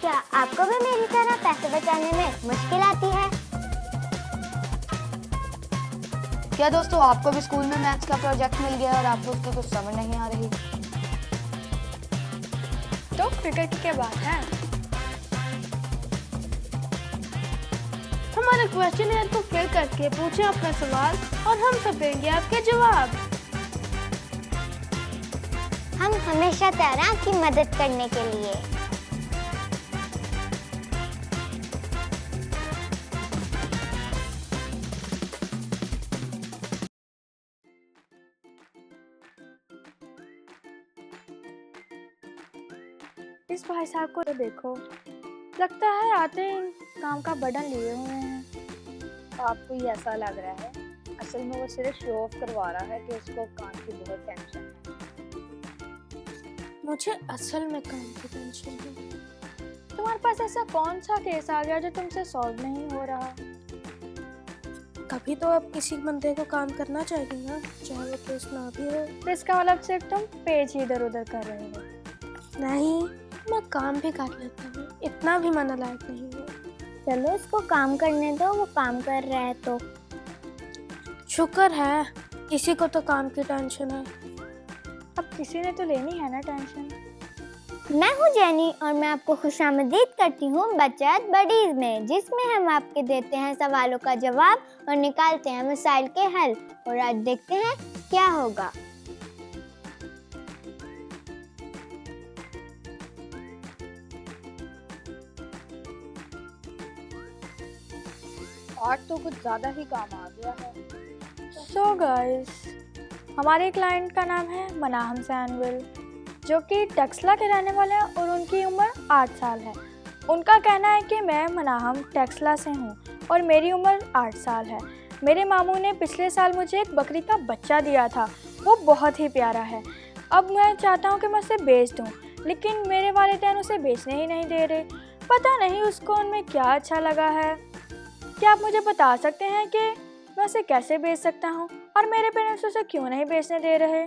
क्या आपको भी मेरी तरह पैसे बचाने में मुश्किल आती है? क्या दोस्तों आपको भी स्कूल में मैथ्स का प्रोजेक्ट मिल गया और आपको उसकी कुछ समझ नहीं आ रही? तो फिक्र की क्या बात है? हमारे क्वेश्चनर को फिल करके पूछें अपना सवाल और हम सब देंगे आपके जवाब। हम हमेशा तैयार हैं आपकी मदद करने के लिए। इस भाई साहब को तो देखो, लगता है आते ही काम का बर्डन लिए हुए हैं। आपको ये ऐसा लग रहा है, असल में वो सिर्फ शो ऑफ करवा रहा है कि उसको काम की बहुत टेंशन है। मुझे असल में काम की टेंशन है। तुम्हारे पास ऐसा कौन सा केस आ गया जो तुमसे सॉल्व नहीं हो रहा? कभी तो आप किसी बंदे को काम करना चाहिए ना, चाहे वो केस ना भी हो। तो इसका मतलब सिर्फ तुम पेज ही इधर उधर कर रहे हो। नहीं, मैं काम भी कर लेता हूँ, इतना भी मन लायक नहीं हूँ। चलो इसको काम करने दो, वो काम कर रहा है तो। शुक्र है किसी को तो काम की टेंशन है। अब किसी ने तो लेनी है ना टेंशन। मैं हूँ जेनी और मैं आपको खुशामदीद करती हूँ बचत बडीज में, जिसमें हम आपके देते हैं सवालों का जवाब और निकालते हैं मसाइल के हल। और आज देखते हैं क्या होगा। आज तो कुछ ज़्यादा ही काम आ गया है। सो गाइस, हमारे क्लाइंट का नाम है मनाहम सैनविल, जो कि टेक्सला के रहने वाले हैं और उनकी उम्र 8 साल है। उनका कहना है कि मैं मनाहम टेक्सला से हूँ और मेरी उम्र 8 साल है। मेरे मामू ने पिछले साल मुझे एक बकरी का बच्चा दिया था, वो बहुत ही प्यारा है। अब मैं चाहता हूँ कि मैं उसे बेच दूँ, लेकिन मेरे वालिदैन उसे बेचने ही नहीं दे रहे। पता नहीं उसको उनमें क्या अच्छा लगा है। क्या आप मुझे बता सकते हैं कि मैं उसे कैसे बेच सकता हूँ और मेरे पेरेंट्स उसे क्यों नहीं बेचने दे रहे?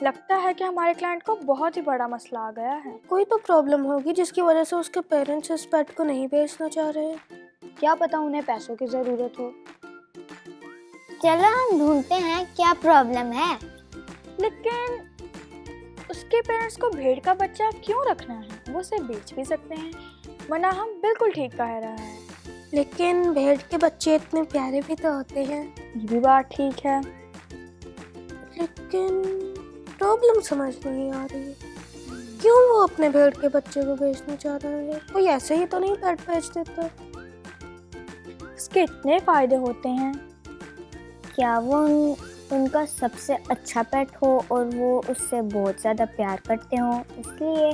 लगता है कि हमारे क्लाइंट को बहुत ही बड़ा मसला आ गया है। कोई तो प्रॉब्लम होगी जिसकी वजह से उसके पेरेंट्स इस पेट को नहीं बेचना चाह रहे। क्या पता उन्हें पैसों की ज़रूरत हो। चलो हम ढूंढते हैं क्या प्रॉब्लम है। लेकिन उसके पेरेंट्स को भेड़ का बच्चा क्यों रखना है? वो उसे बेच भी सकते हैं। मनाहम बिल्कुल ठीक कह रहा है। लेकिन भेड़ के बच्चे इतने प्यारे भी तो होते हैं। ये भी बात ठीक है। लेकिन प्रॉब्लम समझ नहीं आ रही, क्यों वो अपने भेड़ के बच्चे को बेचना चाह रहा है? कोई ऐसे ही तो नहीं पेट बेच देता। इसके इतने फायदे होते हैं। क्या वो उनका सबसे अच्छा पेट हो और वो उससे बहुत ज़्यादा प्यार करते हो, इसलिए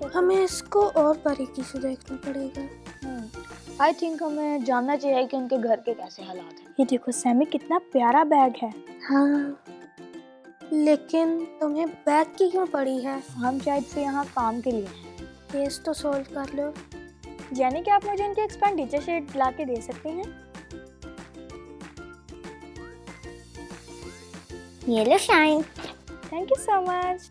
हमें इसको और बारीकी से देखना पड़ेगा। आई थिंक हमें जानना चाहिए कि उनके घर के कैसे हालात हैं। ये देखो सैमी, कितना प्यारा बैग है। हाँ, लेकिन तुम्हें बैग की क्यों पड़ी है? हम शायद से यहाँ काम के लिए हैं। केस तो सॉल्व कर लो। यानी कि आप मुझे इनकी एक्सपेंडिचर शीट ला के दे सकती हैं? ये लो Shine. Thank you so much.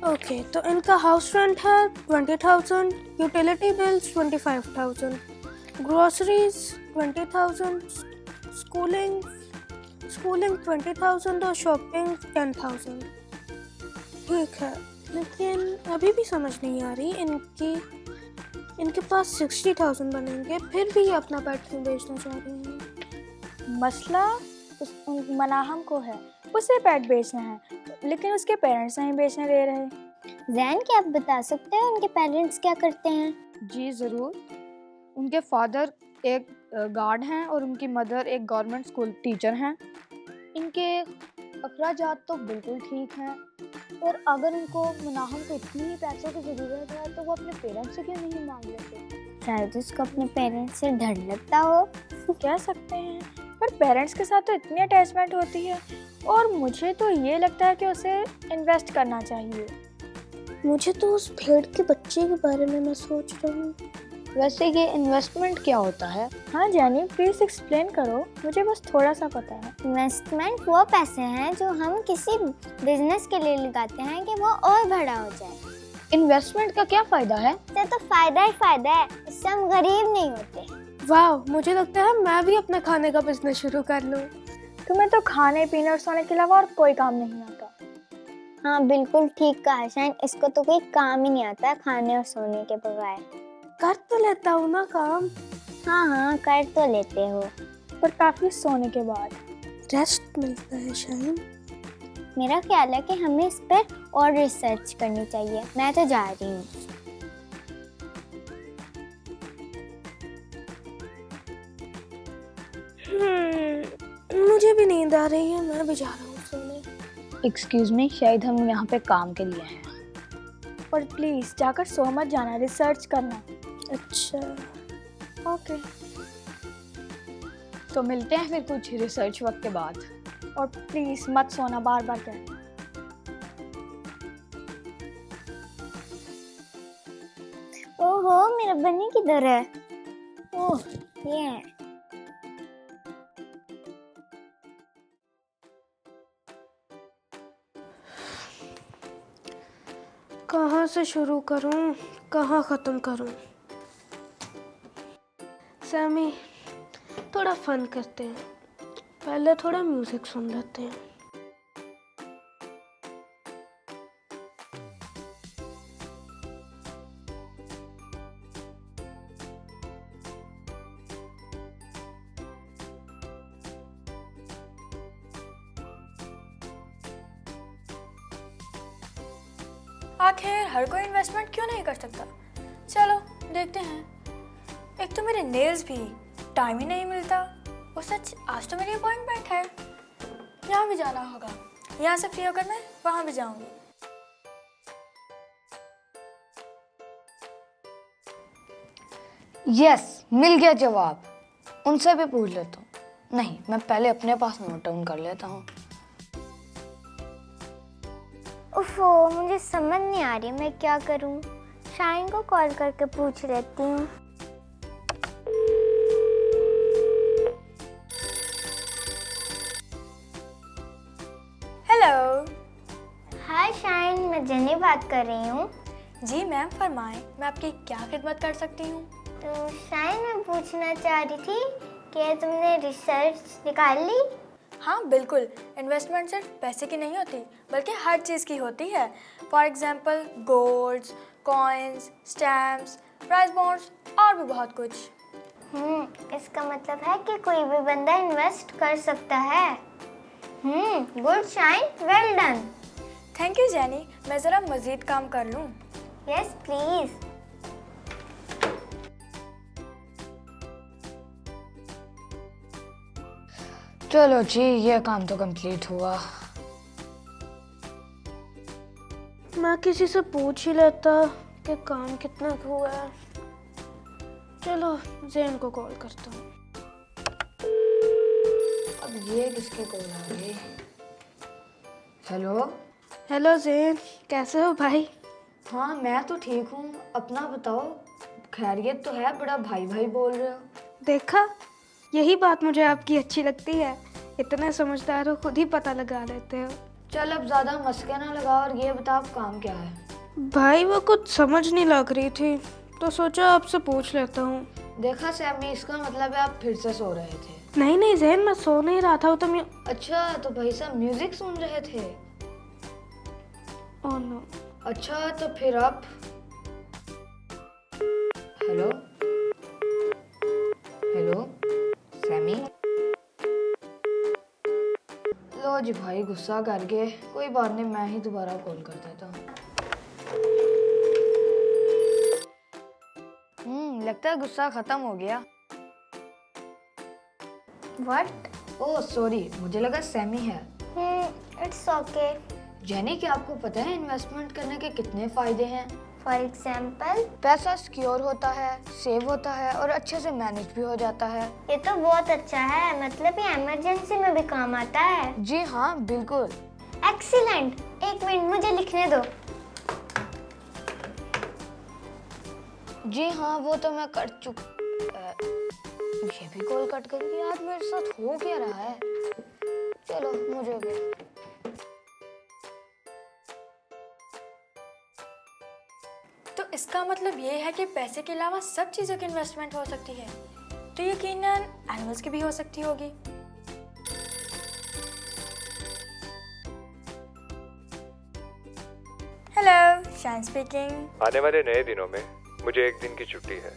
Okay, तो इनका हाउस रेंट है 20,000, यूटिलिटी बिल्स 25,000, ग्रोसरीज 20,000, स्कूलिंग 20,000 और शॉपिंग 10,000। ठीक है, लेकिन अभी भी समझ नहीं आ रही इनके पास 60,000 बनेंगे, फिर भी ये अपना पेट क्यों बेचना चाह रहे हैं? मसला मनाहम को है, उसे पेट बेचना है, लेकिन उसके पेरेंट्स नहीं बेचने दे रहे। जैन, क्या आप बता सकते हैं उनके पेरेंट्स क्या करते हैं? जी ज़रूर। उनके फादर एक गार्ड हैं और उनकी मदर एक गवर्नमेंट स्कूल टीचर हैं। इनके अखराजात तो बिल्कुल ठीक हैं, और अगर उनको मनाहम को इतनी ही पैसों की ज़रूरत है तो वो अपने पेरेंट्स से क्यों नहीं मांग लेते? शायद उसको अपने पेरेंट्स से डर लगता हो। कह सकते हैं, पर पेरेंट्स के साथ तो इतनी अटैचमेंट होती है, और मुझे तो ये लगता है कि उसे इन्वेस्ट करना चाहिए। मुझे तो उस भेड़ के बच्चे के बारे में मैं सोच रहा हूँ। वैसे ये इन्वेस्टमेंट क्या होता है? हाँ जैनी, प्लीज एक्सप्लेन करो, मुझे बस थोड़ा सा पता है। इन्वेस्टमेंट वो पैसे हैं जो हम किसी बिजनेस के लिए लगाते हैं कि वो और बड़ा हो जाए। इन्वेस्टमेंट का क्या फायदा है? इससे तो फायदा ही फायदा है, इससे हम गरीब नहीं होते। वाह, मुझे लगता है मैं भी अपने खाने का बिजनेस शुरू कर लूँ। तुम्हें तो खाने पीने और सोने के अलावा और कोई काम नहीं आता। हाँ बिल्कुल ठीक कहा शाइन, इसको तो कोई काम ही नहीं आता खाने और सोने के बगैर। कर तो लेता हूँ ना काम। हाँ हाँ कर तो लेते हो, पर काफी सोने के बाद रेस्ट मिलता है शाइन। मेरा ख्याल है कि हमें इस पर और रिसर्च करनी चाहिए। मैं तो जा रही हूँ। मुझे भी नींद आ रही है, मैं भी जा रहा हूँ सोने। एक्सक्यूज मी, शायद हम यहाँ पे काम के लिए हैं। पर प्लीज जाकर सो मत जाना, रिसर्च करना। अच्छा ओके। तो मिलते हैं फिर कुछ रिसर्च वक्त के बाद। और प्लीज मत सोना, बार बार कहना। ओहो मेरा बनी किधर है? ओह ये है। कहाँ से शुरू करूँ, कहाँ ख़त्म करूँ? सैमी, थोड़ा फन करते हैं। पहले थोड़ा म्यूजिक सुन लेते हैं। आखिर हर कोई इन्वेस्टमेंट क्यों नहीं कर सकता? चलो देखते हैं। एक तो मेरे नेल्स भी टाइम ही नहीं मिलता। और सच, आज तो मेरी अपॉइंटमेंट है, यहाँ भी जाना होगा। यहाँ से फ्री होकर मैं वहाँ भी जाऊँगी। यस, मिल गया जवाब। उनसे भी पूछ लेता हूँ। नहीं, मैं पहले अपने पास नोट डाउन कर लेता हूँ। उफ़ो, मुझे समझ नहीं आ रही मैं क्या करूं। शाइन को कॉल करके पूछ लेती हूँ। हेलो। हाय शाइन, मैं जेनी बात कर रही हूँ। जी मैम, फरमाएं, मैं आपकी क्या खिदमत कर सकती हूँ? तो शाइन मैं पूछना चाह रही थी कि तुमने रिसर्च निकाल ली? हाँ बिल्कुल, इन्वेस्टमेंट सिर्फ पैसे की नहीं होती बल्कि हर चीज़ की होती है। For example golds, coins, stamps, price bonds और भी बहुत कुछ। इसका मतलब है कि कोई भी बंदा इन्वेस्ट कर सकता है। Good Shine, well done. Thank you Jenny, मैं ज़रा मज़ीद काम कर लूँ। Yes please. चलो जी, ये काम तो कंप्लीट हुआ। मैं किसी से पूछ ही लेता कि काम कितना हुआ है। चलो ज़ेन को कॉल करता हूँ। अब ये किसकी कॉल आ गई? हेलो। हेलो ज़ेन, कैसे हो भाई? हाँ, मैं तो ठीक हूँ, अपना बताओ। खैरियत तो है? बड़ा भाई भाई बोल रहे हो। देखा, यही बात मुझे आपकी अच्छी लगती है। इतने समझदार हो, खुद ही पता लगा लेते हो। चल अब ज़्यादा मस्के ना लगाओ और ये बताओ काम क्या है। भाई वो कुछ समझ नहीं लग रही थी तो सोचा आपसे पूछ लेता हूँ। देखा सैमी, इसका मतलब है आप फिर से सो रहे थे। नहीं नहीं ज़ेन, मैं सो नहीं रहा था। वो तो मैं अच्छा, तो भाई साहब म्यूजिक सुन रहे थे। Oh no. अच्छा, तो फिर आप हेलो हेलो सैमी। लो जी भाई, गुस्सा कर गए। कोई बात नहीं, मैं ही दोबारा कॉल कर देता हूँ। लगता है गुस्सा खत्म हो गया। व्हाट? ओह सॉरी, मुझे लगा सैमी है। It's okay. जेनी, क्या आपको पता है इन्वेस्टमेंट करने के कितने फायदे हैं? For example? पैसा सिक्योर होता है, सेव होता है और अच्छे से मैनेज भी हो जाता है। ये तो बहुत अच्छा है, मतलब ये इमरजेंसी में भी काम आता है। जी हाँ, बिल्कुल। एक्सीलेंट। एक मिनट, मुझे लिखने दो। जी हाँ, वो तो मैं कर ये भी कॉल कट कर गई। यार मेरे साथ हो क्या रहा है? चलो मुझे भी। तो इसका मतलब ये है कि पैसे के अलावा सब चीज़ों की इन्वेस्टमेंट हो सकती है, तो यकीनन एनिमल्स की भी हो सकती होगी। Hello, shine speaking. आने वाले नए दिनों में मुझे एक दिन की छुट्टी है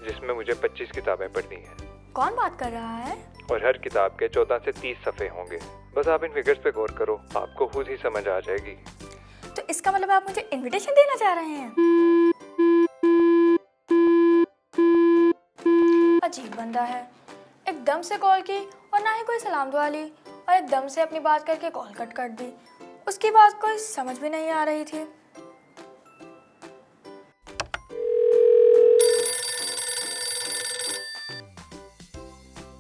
जिसमें मुझे 25 किताबें पढ़नी है कौन बात कर रहा है? और हर किताब के 14 से 30 सफ़े होंगे। बस आप इन फिगर्स पे गौर करो, आपको खुद ही समझ आ जाएगी। तो इसका मतलब आप मुझे इनविटेशन देना चाह रहे हैं? अजीब बंदा है, एकदम से कॉल की और ना ही कोई सलाम दुआ ली और एकदम से अपनी बात करके कॉल कट कर दी। उसकी बात कोई समझ भी नहीं आ रही थी।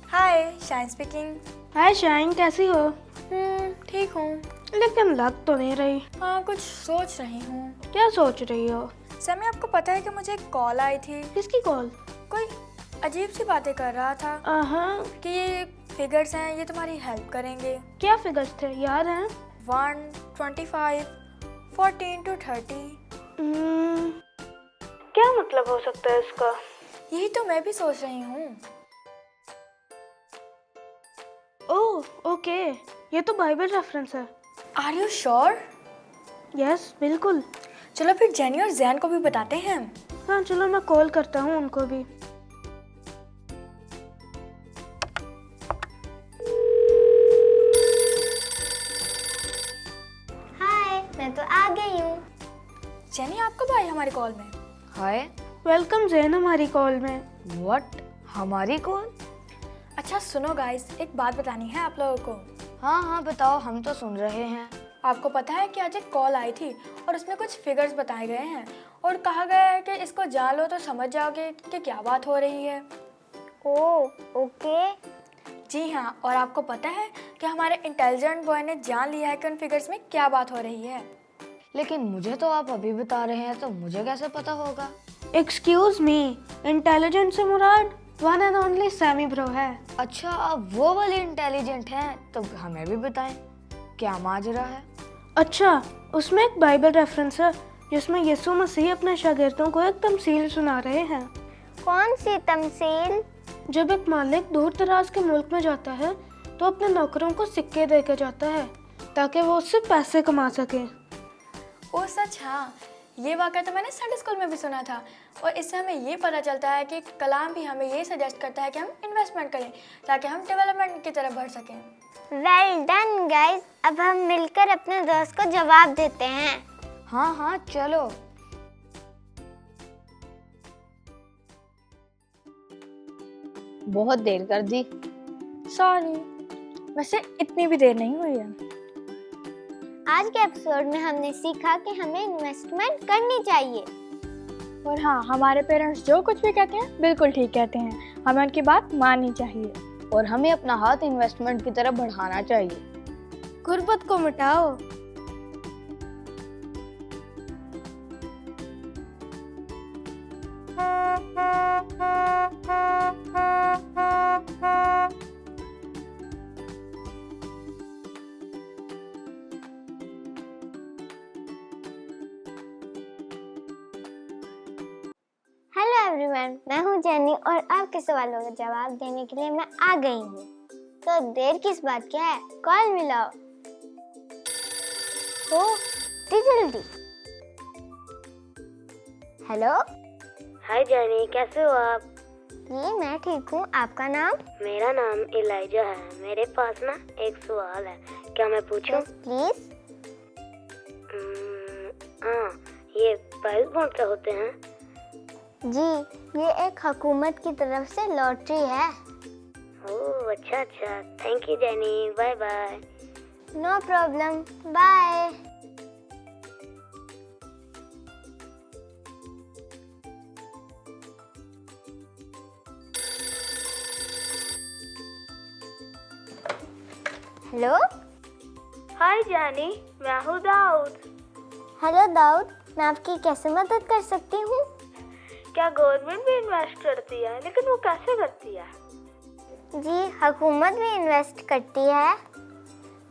हाय, शाइन स्पीकिंग। हाय शाइन, कैसी हो? ठीक हूँ। लेकिन लग तो नहीं रही। हाँ, कुछ सोच रही हूँ। क्या सोच रही हो? समी, आपको पता है कि मुझे एक कॉल आई थी। किसकी कॉल? कोई अजीब सी बातें कर रहा था हाँ, कि ये फिगर्स हैं, ये तुम्हारी हेल्प करेंगे। क्या फिगर्स थे, याद हैं? 1, 25, 14 to 30। क्या मतलब हो सकता है इसका? यही तो मैं भी सोच रही हूँ। ओह ओके, ये तो बाइबल रेफरेंस है। Are you sure? यस बिल्कुल। चलो फिर जेनी और जैन को भी बताते हैं। हाँ चलो, मैं कॉल करता हूँ उनको भी। हाय, मैं तो आ गई हूँ। जेनी, आप कब आई हमारी कॉल में? हाय। वेलकम जैन हमारी कॉल में। व्हाट? हमारी कॉल? अच्छा सुनो गाइस, एक बात बतानी है आप लोगों को। हाँ हाँ बताओ, हम तो सुन रहे हैं। आपको पता है कि आज एक कॉल आई थी और उसमें कुछ फिगर्स बताए गए हैं और कहा गया है कि इसको जान लो तो समझ जाओगे कि क्या बात हो रही है। Oh okay. जी हाँ, और आपको पता है कि हमारे इंटेलिजेंट बॉय ने जान लिया है कि उन फिगर्स में क्या बात हो रही है। लेकिन मुझे तो आप अभी बता रहे हैं, तो मुझे कैसे पता होगा? एक्सक्यूज मी, इंटेलिजेंट से मुराद one and only Sammy bro है। अच्छा, आप वो वाले इंटेलिजेंट हैं, तो हमें भी बताएं क्या माजरा है। अच्छा, उसमें एक बाइबल रेफरेंस है जिसमें यीशु मसीह अपने शागिर्दों को एक तमसील सुना रहे हैं। कौन सी तमसील? जब एक मालिक दूर दराज के मुल्क में जाता है तो अपने नौकरों को सिक्के देकर जाता है ताकि वो उससे पैसे कमा सके। ओ सच, हाँ, ये वाक़या तो मैंने संडे स्कूल में भी सुना था। और इससे हमें ये पता चलता है कि कलाम भी हमें ये सजेस्ट करता है कि हम इन्वेस्टमेंट करें ताकि हम डेवलपमेंट की तरफ बढ़ सकें। वेल डन गाइस, अब हम मिलकर अपने दोस्त को जवाब देते हैं। हाँ हाँ चलो। बहुत देर कर दी। सॉरी, वैसे इतनी भी देर नहीं हुई है। आज के एपिसोड में हमने सीखा कि हमें इन्वेस्टमेंट करनी चाहिए। और हाँ, हमारे पेरेंट्स जो कुछ भी कहते हैं बिल्कुल ठीक कहते हैं, हमें उनकी बात माननी चाहिए। और हमें अपना हाथ इन्वेस्टमेंट की तरफ बढ़ाना चाहिए। गुर्बत को मिटाओ। हेलो एवरीवन, मैं हूँ जेनी और आपके सवालों का जवाब देने के लिए मैं आ गई हूँ। तो देर किस बात की है, कॉल मिलाओ। ओह, जल्दी। हेलो। हाय जानी, कैसे हो आप? जी मैं ठीक हूँ, आपका नाम? मेरा नाम इलाइजा है। मेरे पास ना एक सवाल है, क्या मैं पूछूं? Yes please. हाँ, ये प्राइस बॉन्ड क्या होते हैं? जी, ये एक हुकूमत की तरफ से लॉटरी है। ओह अच्छा अच्छा, थैंक यू जानी, bye bye. No problem, bye. Hello. Hi जानी, मैं हूँ दाऊद। हेलो दाऊद, मैं आपकी कैसे मदद कर सकती हूँ? क्या गवर्नमेंट भी इन्वेस्ट करती है? लेकिन वो कैसे करती है? जी, हुकूमत भी इन्वेस्ट करती है।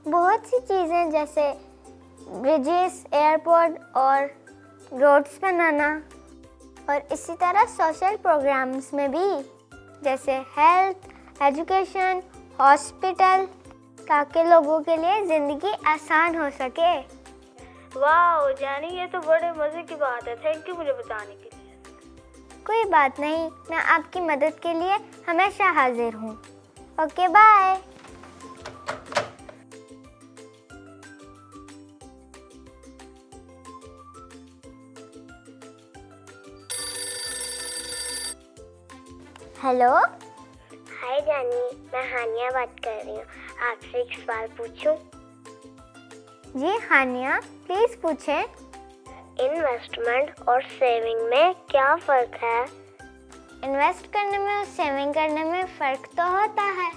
बहुत सी चीज़ें जैसे ब्रिजेस, एयरपोर्ट और रोड्स बनाना, और इसी तरह सोशल प्रोग्राम्स में भी, जैसे हेल्थ, एजुकेशन, हॉस्पिटल, ताकि लोगों के लिए ज़िंदगी आसान हो सके। वाह जानी, ये तो बड़े मज़े की बात है। थैंक यू मुझे बताने के लिए। कोई बात नहीं, मैं आपकी मदद के लिए हमेशा हाजिर हूँ। Okay bye. हेलो। हाय जानी, मैं हानिया बात कर रही हूँ। आपसे एक सवाल पूछूं? जी हानिया, प्लीज़ पूछें। इन्वेस्टमेंट और सेविंग में क्या फ़र्क है? इन्वेस्ट करने में और सेविंग करने में फ़र्क तो होता है।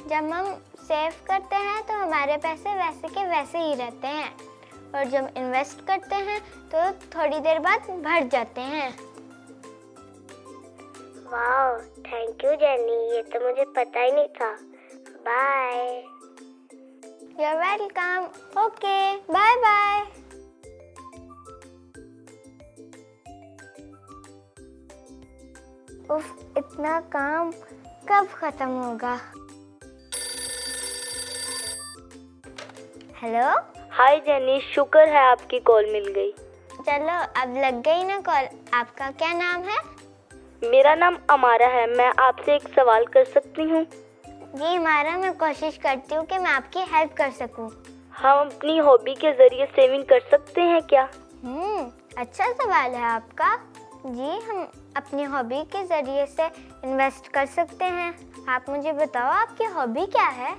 जब हम सेव करते हैं तो हमारे पैसे वैसे के वैसे ही रहते हैं, और जब इन्वेस्ट करते हैं तो थोड़ी देर बाद बढ़ जाते हैं। वाह, थैंक यू जेनी, ये तो मुझे पता ही नहीं था। Bye. You are welcome. Okay, bye bye. उफ, इतना काम कब खत्म होगा? हेलो। हाय जेनी, शुक्र है आपकी कॉल मिल गई। चलो, अब लग गई ना कॉल। आपका क्या नाम है? मेरा नाम अमारा है। मैं आपसे एक सवाल कर सकती हूँ? जी हमारा, मैं कोशिश करती हूँ कि मैं आपकी हेल्प कर सकूँ। हम अपनी हॉबी के जरिए सेविंग कर सकते हैं क्या? अच्छा सवाल है आपका। जी, हम अपनी हॉबी के ज़रिए से इन्वेस्ट कर सकते हैं। आप मुझे बताओ, आपकी हॉबी क्या है?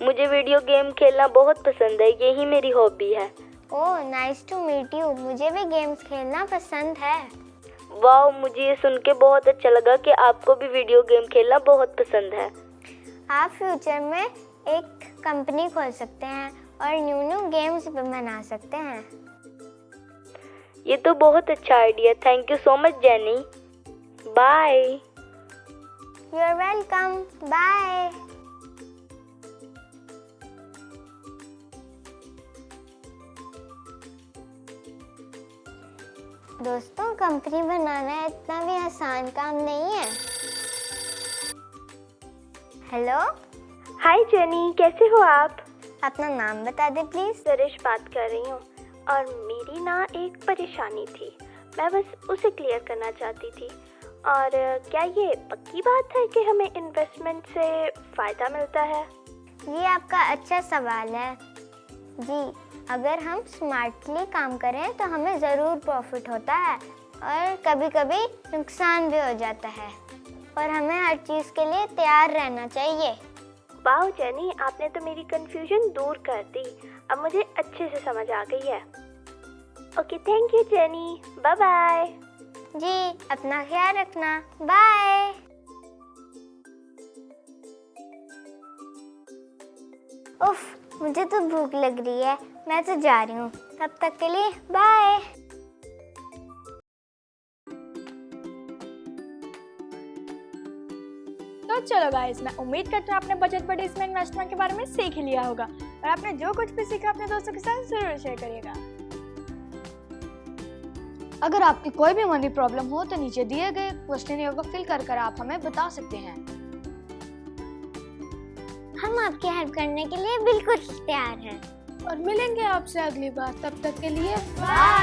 मुझे वीडियो गेम खेलना बहुत पसंद है, यही मेरी हॉबी है। ओह, नाइस टू मीट यू। मुझे भी गेम्स खेलना पसंद है। वाह, मुझे ये सुन के बहुत अच्छा लगा कि आपको भी वीडियो गेम खेलना बहुत पसंद है। आप फ्यूचर में एक कंपनी खोल सकते हैं और न्यू गेम्स भी बना सकते हैं। ये तो बहुत अच्छा idea. Thank you so much Jenny. Bye. You are welcome. Bye. दोस्तों, कंपनी बनाना इतना भी आसान काम नहीं है। हेलो। हाय जेनी, कैसे हो आप? अपना नाम बता दे प्लीज। सुरेश बात कर रही हूँ, और मेरी ना एक परेशानी थी, मैं बस उसे क्लियर करना चाहती थी। और क्या ये पक्की बात है कि हमें इन्वेस्टमेंट से फ़ायदा मिलता है? ये आपका अच्छा सवाल है। जी, अगर हम स्मार्टली काम करें तो हमें ज़रूर प्रॉफिट होता है, और कभी कभी नुकसान भी हो जाता है, और हमें हर चीज़ के लिए तैयार रहना चाहिए। वाह जेनी, आपने तो मेरी कंफ्यूजन दूर कर दी। अब मुझे अच्छे से समझ आ गई है। Okay, thank you Jenny. Bye bye. जी, अपना ख्याल रखना। बाय। उफ, मुझे तो भूख लग रही है, मैं तो जा रही हूँ। तब तक के लिए बाय। तो चलो गाइस, मैं उम्मीद करती हूँ आपने बजट बडीज में इन्वेस्टमेंट के बारे में सीख ही लिया होगा, और आपने जो कुछ भी सीखा अपने दोस्तों के साथ जरूर शेयर करिएगा। अगर आपकी कोई भी मनी प्रॉब्लम हो तो नीचे दिए गए क्वेश्चनियर को फिल कर आप हमें बता सकते हैं। हम आपकी हेल्प करने के लिए बिल्कुल तैयार हैं। और मिलेंगे आपसे अगली बार। तब तक के लिए बाय।